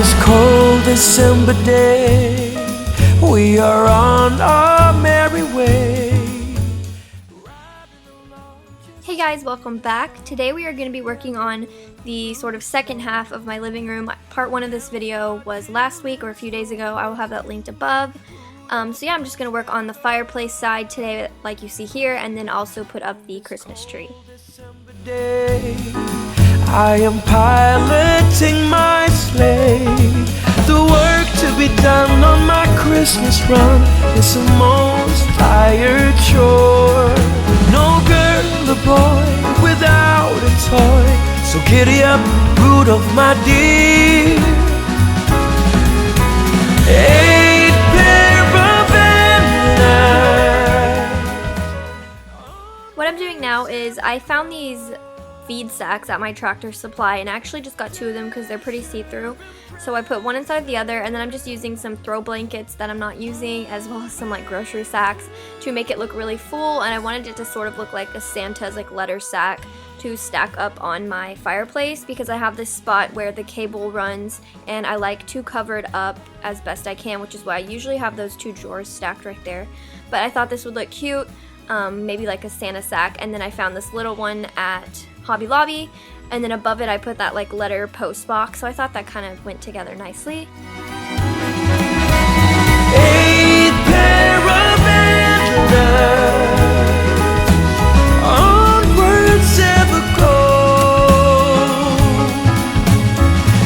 this cold December day, we are on our merry way. Hey guys, welcome back. Today we are going to be working on the sort of second half of my living room. Part one of this video was last week or a few days ago. I will have that linked above. So yeah, I'm just going to work on the fireplace side today like you see here, and then also put up the Christmas tree. I am piloting my sleigh. The work to be done on my Christmas run is the most tired chore. No girl or boy without a toy, so giddy up, Rudolph, my dear. 8 pair of What I'm doing now is I found these feed sacks at my Tractor Supply, and I actually just got 2 of them because they're pretty see-through. So I put one inside the other, and then I'm just using some throw blankets that I'm not using, as well as some like grocery sacks to make it look really full. And I wanted it to sort of look like a Santa's like letter sack to stack up on my fireplace, because I have this spot where the cable runs and I like to cover it up as best I can, which is why I usually have those 2 drawers stacked right there. But I thought this would look cute, maybe like a Santa sack. And then I found this little one at Hobby Lobby, and then above it I put that like letter post box, so I thought that kind of went together nicely. 8 pair of antennas, onwards ever go.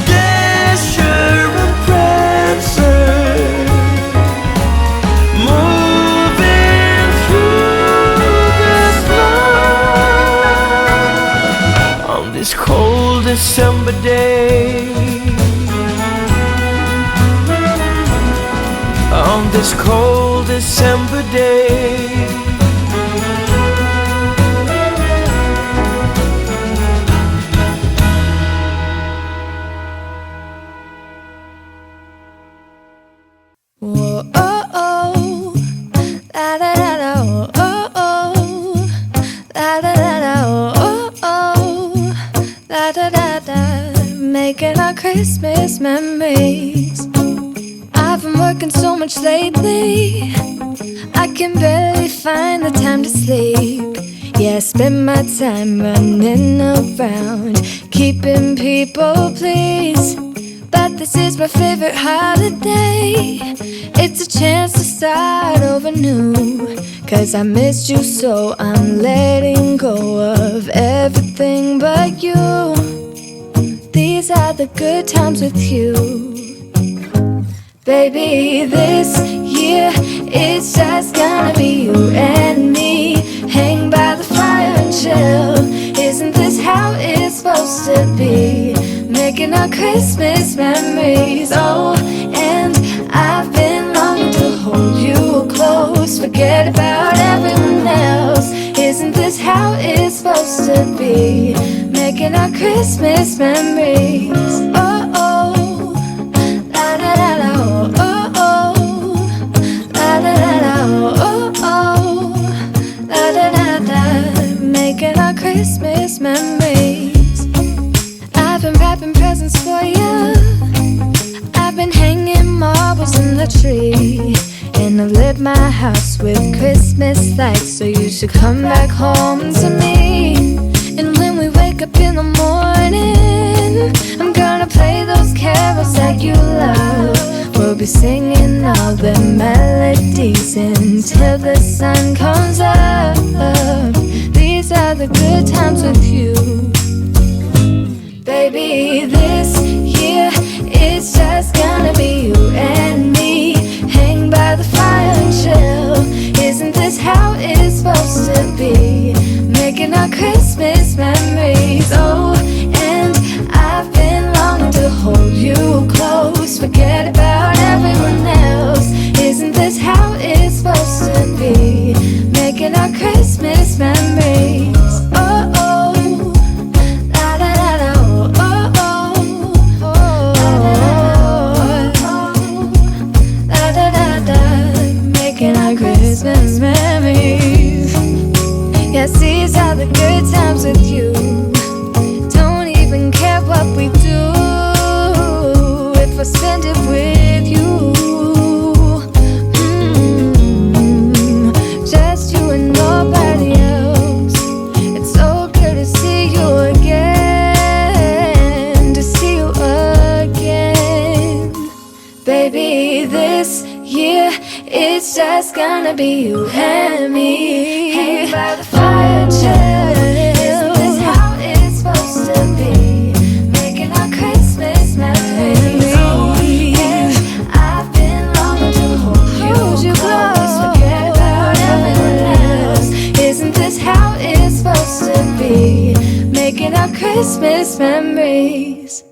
Dasher and Prancer, moving through the snow on this cold December day. On this cold December day. Whoa, oh, oh, la da da da, oh, oh, oh, la da da da, oh, oh, la da da da, making our Christmas memories. I've been working so much lately, I can barely find the time to sleep. Yeah, I spend my time running around, keeping people pleased. But this is my favorite holiday. It's a chance to start over new, 'cause I missed you, so I'm letting go of everything but you. These are the good times with you. Baby, this year it's just gonna be you and me. Hang by the fire and chill. Isn't this how it's supposed to be? Making our Christmas memories. Oh, and I've been longing to hold you close. Forget about everyone else. Isn't this how it's supposed to be? Making our Christmas memories. Oh, oh, la da da da, oh, oh, la da da da, oh, oh, la da da da, making our Christmas memories. I've been wrapping presents for you. I've been hanging marbles in the tree, and I've lit my house with Christmas lights, so you should come back home to me. And when we wake up in the morning, I'm gonna play those carols that you love. We'll be singing all the melodies until the sun comes up. These are the good times with you. Baby, this year it's just gonna be you and me. Hang by the fire and chill. Isn't this how it's supposed to be? Making our Christmas memories. Oh, and I've been longing to hold you close. Forget about everyone else. Isn't this how it's supposed to be? Making our Christmas memories. Oh, oh, if I spend it with you. Just you and nobody else. It's so good to see you again, to see you again. Baby, this year it's just gonna be you and me, hanging by the fire chill. Isn't this how it's supposed to be? Making our Christmas memories. Oh, yeah. I've been longing to hold you close, forget about everyone else. Isn't this how it's supposed to be? Making our Christmas memories.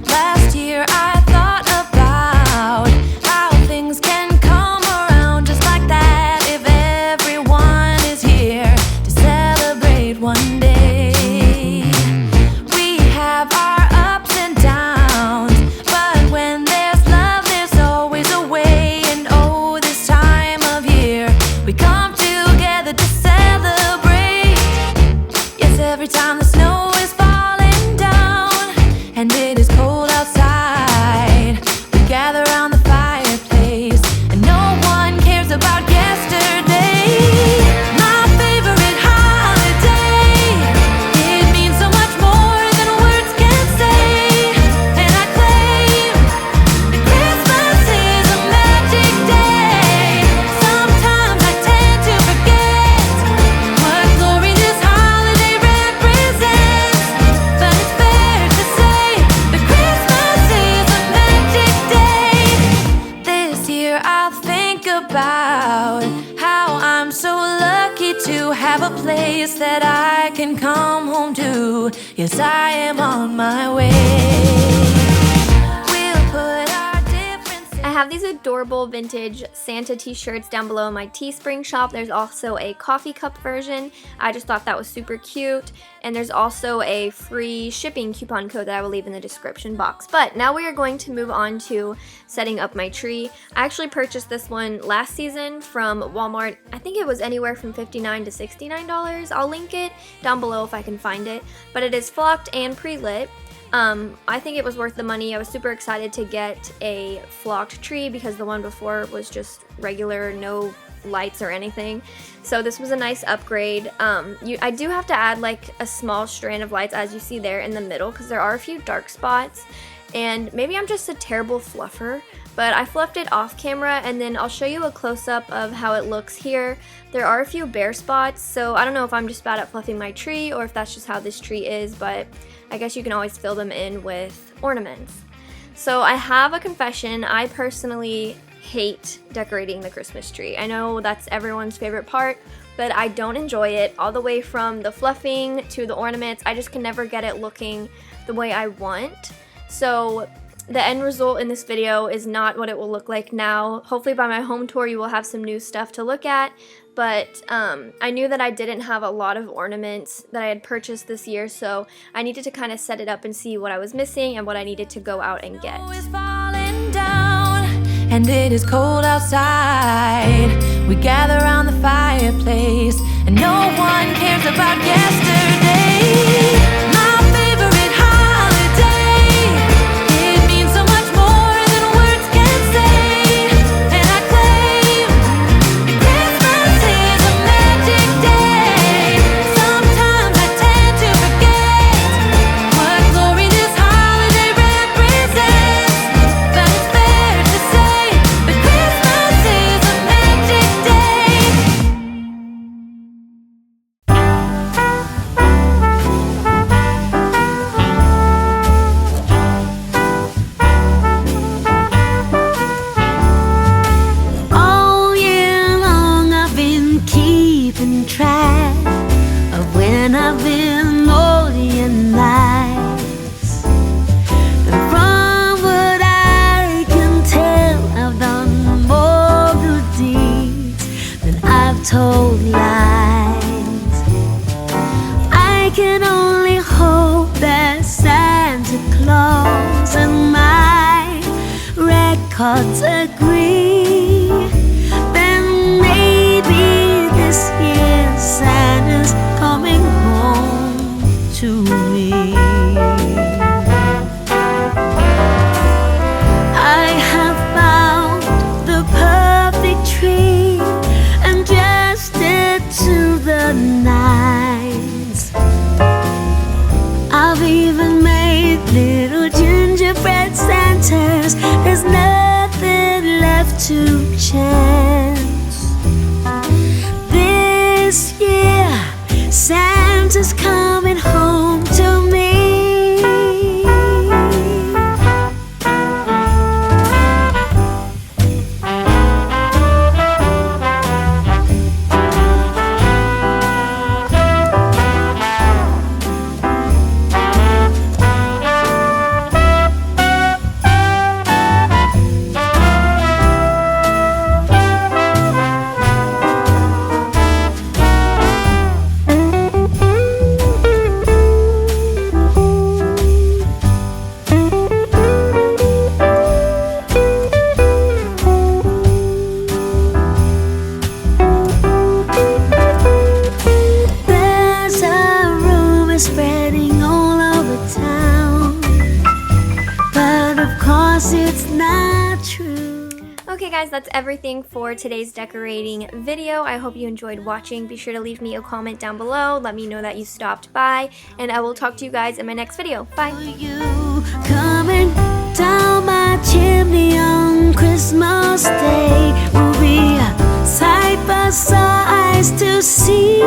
Last year I thought about how things can come around just like that if everyone is here to celebrate one day. We have our ups and downs, but when there's love there's always a way. And oh, this time of year we come together to celebrate. Yes, every time the snow is falling down and it is cold outside, we gather around the fireplace and no one cares about yesterday. My favorite holiday, it means so much more than words can say. And I claim that Christmas is a magic day. Sometimes I tend to forget what glory this holiday represents, but it's fair to say that Christmas is a magic day. This year I'll think about how I'm so lucky to have a place that I can come home to. Yes, I am on my way. We'll put our differences. I have these adorable vintage Santa t-shirts down below in my Teespring shop. There's also a coffee cup version. I just thought that was super cute. And there's also a free shipping coupon code that I will leave in the description box. But now we are going to move on to setting up my tree. I actually purchased this one last season from Walmart. I think it was anywhere from $59 to $69. I'll link it down below if I can find it. But it is flocked and pre-lit. I think it was worth the money. I was super excited to get a flocked tree because the one before was just regular, no lights or anything. So this was a nice upgrade. I do have to add like a small strand of lights, as you see there in the middle, because there are a few dark spots. And maybe I'm just a terrible fluffer, but I fluffed it off camera, and then I'll show you a close-up of how it looks here. There are a few bare spots, so I don't know if I'm just bad at fluffing my tree or if that's just how this tree is, but I guess you can always fill them in with ornaments. So I have a confession. I personally hate decorating the Christmas tree. I know that's everyone's favorite part, but I don't enjoy it. All the way from the fluffing to the ornaments, I just can never get it looking the way I want. So the end result in this video is not what it will look like now. Hopefully by my home tour you will have some new stuff to look at, but I knew that I didn't have a lot of ornaments that I had purchased this year, so I needed to kind of set it up and see what I was missing and what I needed to go out and get. It's falling down and it is cold outside. We gather around the fireplace and no one cares about yesterday. My favorite holiday, it means so much more than words can say. And I claim that Christmas is a magic day. Sometimes I tend to forget what glory this holiday represents, but it's fair to say that Christmas is a magic day. All year long I've been keeping track of when I've been naughty and nice. And from what I can tell, I've done more good deeds than I've told lies. I can only hope that Santa Claus and my records agree. Then maybe this year Santa's coming home to me. me. I have found the perfect tree and dressed it to the nines. I've even made little gingerbread Santas. There's nothing left to chance. This year, Santa's coming home to me. Spreading all over town, but of course it's not true. Okay guys, that's everything for today's decorating video. I hope you enjoyed watching. Be sure to leave me a comment down below. Let me know that you stopped by, and I will talk to you guys in my next video. Bye. You coming down my chimney on Christmas Day will be a sight for eyes to see.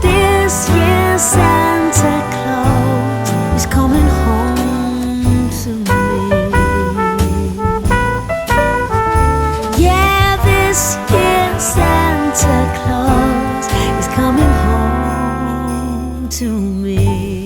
This year Santa Claus is coming home to me. Yeah, this year Santa Claus is coming home to me.